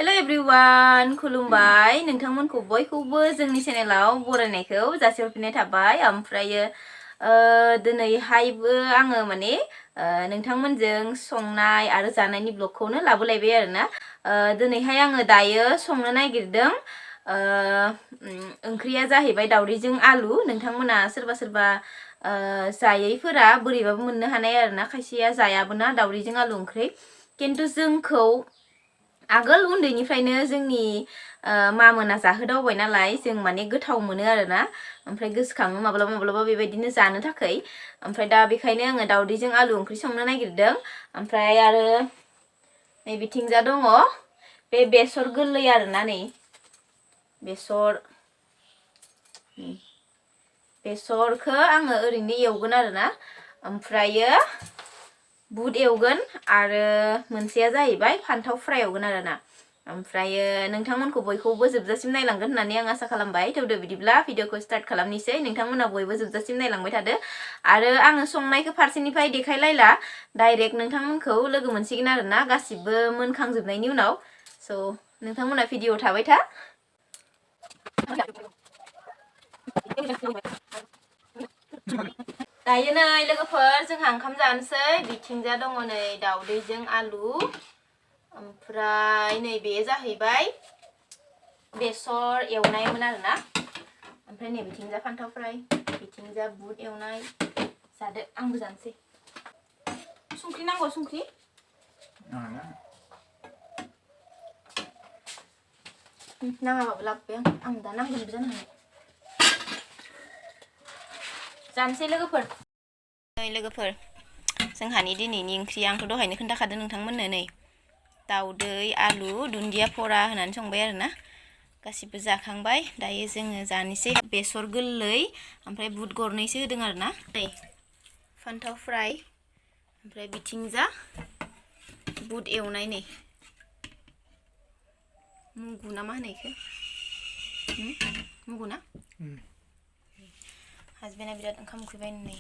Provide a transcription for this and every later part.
Hello everyone, खुलुमबाय नोंथांमोनखौ बयखौबो जोंनि चेनेलाव बरायनायखौ जासिहरफिननाय थाबाय। ओमफ्रायो दिनैहायबो आङो माने नोंथांमोनजों संनाय आरो जानायनि ब्लगखौनो लाबोलायबाय आरोना। दिनैहाय आङो दायो संनो नागिरदों ओंख्रिया जाहैबाय दावदैजों आलु। नोंथांमोना सोरबा सोरबा जायैफोरा बोरैबाबो मोननो हानाय आरोना, खायसेया जायाबोना दावदैजों आलु ओंख्रि। किन्तु जोंखौ आगोल उन्दैनिफ्रायनो जोंनि मामोना जाहोदावबाय नालाय जों माने गोथाव मोनो आरोना। ओमफ्राय गोसोखाङो माब्लाबा माब्लाबा बेबायदिनो जानो थाखाय। ओमफ्राय दा बेखायनो आङो दावदैजों आलु ओंख्रि संनो नागिरदों। ओमफ्राय आरो नै बिथिंजा दङ बे बेसर गोरलै आरोना, नै बेसरखौ आङो ओरैनो एवगोन आरोना। ओमफ्रायो बुट एवगोन आरो मोनसेया जाहैबाय फान्थाव फ्राय एवगोन आरोना। ओमफ्रायो नोंथांमोनखौ बयखौबो जोबजासिम नायलांगोन होननानै आं आसा खालामबाय। थौदो बिदिब्ला भिडिअखौ स्टार्ट खालामनोसै। नोंथांमोना बयबो जोबजासिम नायलांबाय थादो। आरो आङो संनायखौ फारसेनिफ्राय देखायलायला, डाइरेक्ट नोंथांमोनखौ लोगो मोनसिगोन आरोना गासिबो मोनखांजोबनायनि उनाव। स' नोंथांमोना भिडिअ थाबाय था। दायो नै लोगोफोर जोंहा ओंखाम जानोसै। बिथिंजा दङ नै दावदैजों आलु, ओमफ्राय नै बे जाहैबाय बेसर एवनायमोन आरोना। ओमफ्राय नै बिथिंजा फान्थाव फ्राय, बिथिंजा बुट एवनाय। जादो, आंबो जानोसै। संख्रि नांगौ? संख्रि नाङाबाबो लाबोबाय आं दा नांगोनबो जानो हानाय। जानोसै लोगोफोर। नै लोगोफोर जोंहानि दिनैनि ओंख्रिया, आंथ' दहायनो खोन्थाखादों नोंथांमोननो, नै दाउदै आलु दुन्दिया फरा होनानै संबाय आरोना। गासिबो जाखांबाय। दायो जोङो जानोसै। बेसर गोरलै ओमफ्राय बुट गरनैसो होदों आरोना। नै फान्थाव फ्राय, ओमफ्राय बिथिंजा बुट एवनाय, नै मुगु ना मा होनो इखो? मुगु ना? हासबेन्डआ बिराद ओंखाम उखैबाय नै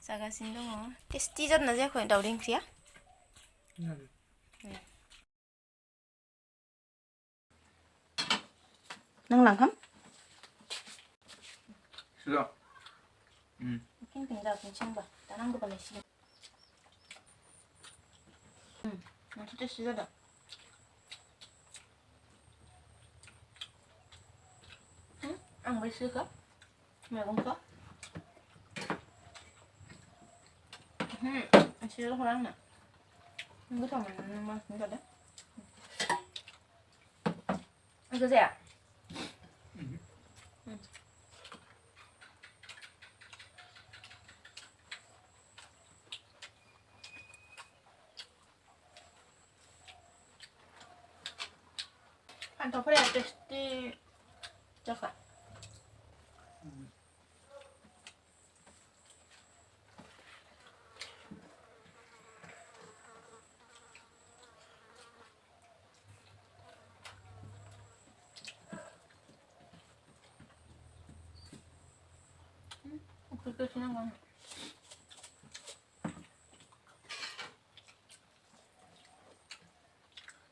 जागासिनो दङ। टेस्टि जादोंना जायाखै दावदै ओंख्रिया? नांला ओंखाम? केन्टिन जाफिनसै होनबा, दा नांगौबा लायसिगोन। माथो टेस्टि जादों। आंबो एसेखौ मैगंखौ एसेल' हर आंनो। गोथाव मोनो बांसिन जादों। बेखौ जाया? फान्थावफोरा टेस्टि जाखा। उखैखौ एसे नांगौ आंनो।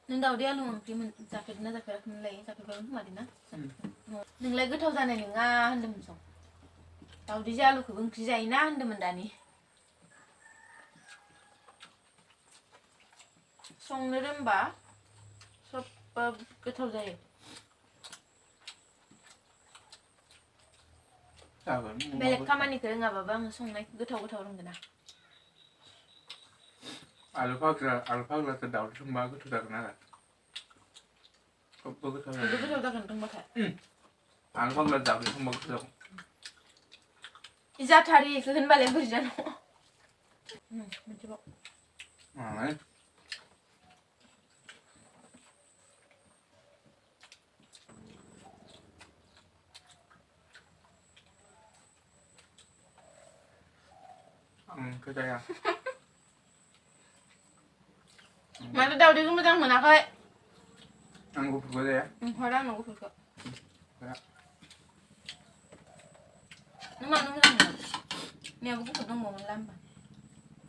नों दावदै आलु ओंख्रि जाफेरदोंना जाफेराखैमोनलाय? जाफेरबायमोन खोमा ना? नोंलाय गोथाव जानाय नङा होन्दोंमोन सं। दावदैजों आलुखौबो ओंख्रि जायोना होन्दोंमोन दानि। संनो रोंबा सबबो गोथाव जायो। बेलेग खामानिखौ रोङाबाबो आङो संनायखौ गोथाव रोंगोन ना। आलु फाग्लाखौ दावदै संबा गोथाव जागोन आरो। सबबो गोथाव जागोन रोंबाथाय। आलु फाग्ला दावदै संबा गोथाव जागोन। जाथारिखौ होनबालाय बोरै जानो? मोनसेबाव। जाया। माथो दावदैखौ मोजां मोनाखै? आं गुफुरखौ जाया। हरा आंनो गुफुरखौ। नों मानो मोजां मोना? मैयाबो गुफुर दंबावोमोनला होमबा।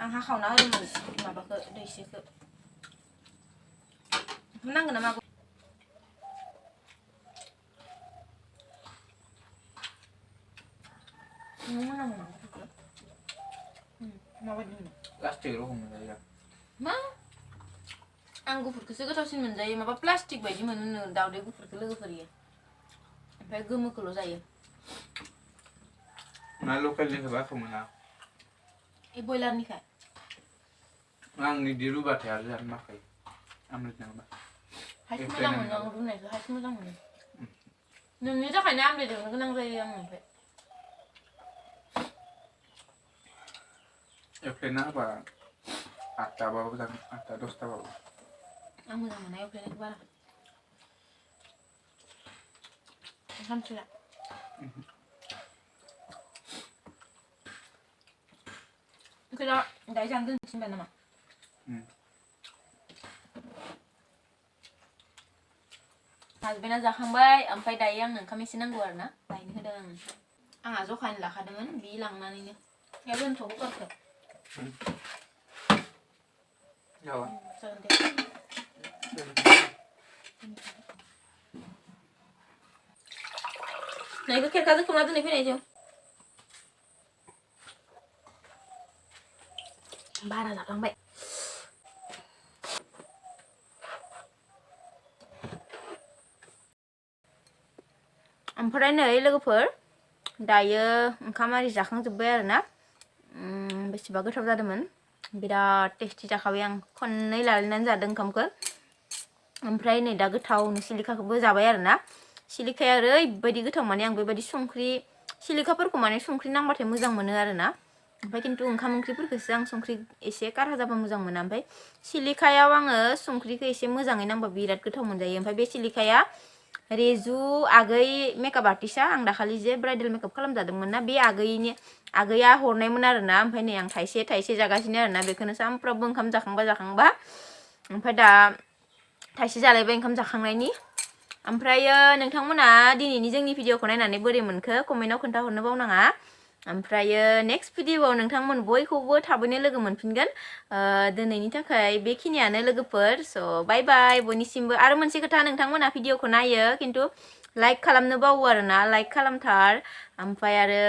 आं हाखावना होदोंमोन माबाखौ दैसेखौ। नांगोन नामा प्लास्टिक रखम मोनजायो मा आं गुफुरखौसो गोथावसिन मोनजायो माबा प्लास्टिक बायदि मोनो दावदै गुफुरखौ लोगोफोर इयो ओमफ्राय गोमोखौल' जायो ना लकेलनिखौ बाखौ मोना ए बयलारनिखाय आं बिदि रुबाथाय आरो जानो बाखायो आमलेट नङाबा हायस मोजां मोनो आं रुनायखौ हायस मोजां मोनो नोंनि थाखायनो आमलेट एवनो गोनां जायो आं ओमफ्राय एवफ्लेना होबा 8टाबाबो जागोन 8टा 10टाबाबो आं मोजां मोना एवफ्लेनायखौ बारा ओंखामसोला ओंख्रि दायो जानो दोनफिनबाय नामा हासबेन्डआ जाखांबाय ओमफ्राय दायो आंनो ओंखाम एसे नांगौ आरो ना लायनो होदों आंहा जखानि लाखादोंमोन बि लांनानैनो या दोनथ' कुकारखौ जाबाय जागोन दे नायखौ खेरखाजों खोबना दोनै फैनायजों बारा जाफ्लांबाय ओमफ्राय नै लोगोफोर दायो ओंखाम आरि जाखांजोब्बाय आरो ना बेसेबा गोथाव जादोंमोन बिराद टेस्टि जाखाबाय आं खननै लालायनानै जादों ओंखामखौ ओमफ्राय नै दा गोथावनो सिलिखाखौबो जाबाय आरो ना सिलिखाया ओरैबायदि गोथाव माने आं बेबायदि संख्रि सिलिखाफोरखौ माने संख्रि नांबाथाय मोजां मोनो आरो ना ओमफ्राय खिन्थु ओंखाम ओंख्रिफोरखौसो आं संख्रि एसे कारा जाबा मोजां मोना ओमफ्राय सिलिखायाव आङो संख्रिखौ एसे मोजाङै नांबा बिराद गोथाव मोनजायो ओमफ्राय बे सिलिखाया रेजु आगै मेकआप आर्टिस्टआ आं दाखालि जे ब्राइडेल मेकआप खालामजादोंमोन ना बे आगैया हरनायमोन आरो ना ओमफ्राय नै आं थाइसे थाइसे जागासिनो आरो ना बेखौनो सामफ्रामबो ओंखाम जाखांबा ओमफ्राय दा थाइसे जालायबाय ओंखाम जाखांनायनि ओमफ्रायो नोंथांमोना दिनैनि जोंनि भिडिअखौ नायनानै बोरै मोनखो कमेन्टआव खोन्थाहरनो बावनाङा ओमफ्रायो नेक्स्ट भिडिअआव नोंथांमोन बयखौबो थाबैनो लोगो मोनफिनगोन दिनैनि थाखाय बेखिनियानो लोगोफोर स' बाय बाय बयनिसिमबो आरो मोनसे खोथा नोंथांमोना भिडिअखौ नायो खिन्थु लाइक खालामनो बावो आरो ना लाइक खालामथार ओमफ्राय आरो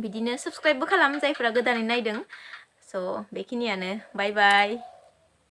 बिदिनो साबस्क्राइबबो खालाम जायफोरा गोदानै नायदों स' बेखिनियानो बाय बाय